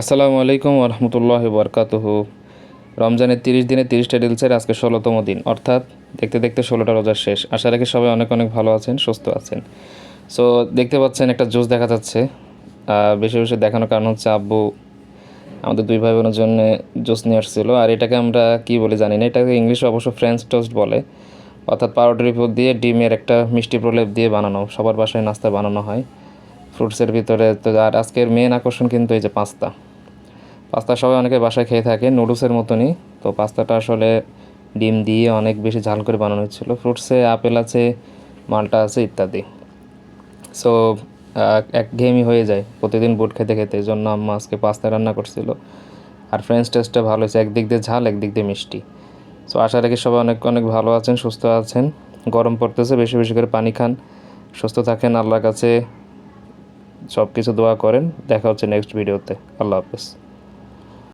আসসালামু আলাইকুম ওরহমতুল্লাহি বরকাতুহু। রমজানের 30 দিনে 30টা রিলসের আজকে 16তম দিন, অর্থাৎ দেখতে দেখতে 16টা রোজার শেষ। আশা রাখি সবাই অনেক অনেক ভালো আছেন, সুস্থ আছেন। সো দেখতে পাচ্ছেন একটা জুস দেখা যাচ্ছে। বেশি বেশি দেখানোর কারণ হচ্ছে আব্বু আমাদের দুই ভাই বোনের জন্য জুস নিয়ে আসছিল। আর এটাকে আমরা কি বলে জানি না, এটাকে ইংলিশে অবশ্য ফ্রেঞ্চ টোস্ট বলে, অর্থাৎ পাউডারের উপর দিয়ে ডিমের একটা মিষ্টি প্রলেপ দিয়ে বানানো। সবার বাসায় নাস্তা বানানো হয় ফ্রুটসের ভিতরে। তো আর আজকের মেন আকর্ষণ কিন্তু এই যে পাস্তা। পাস্তা সবাই অনেকে বাসায় খেয়ে থাকে নুডলসের মতনই। তো পাস্তাটা আসলে ডিম দিয়ে অনেক বেশি ঝাল করে বানানো হচ্ছিলো। ফ্রুটসে আপেল আছে, মালটা আছে ইত্যাদি। সো একঘেয়েমি হয়ে যায় প্রতিদিন বুট খেতে খেতে, এই জন্য আম্মা আজকে পাস্তা রান্না করছিল। আর ফ্রেঞ্চ টেস্টটা ভালো হয়েছে, একদিক দিয়ে ঝাল একদিক দিয়ে মিষ্টি। সো আশা রাখি সবাই অনেক অনেক ভালো আছেন, সুস্থ আছেন। গরম পড়তেছে, বেশি বেশি করে পানি খান, সুস্থ থাকেন, আল্লাহর কাছে সব কিছু দোয়া করেন। দেখা হচ্ছে নেক্সট ভিডিওতে। আল্লাহ হাফেজ।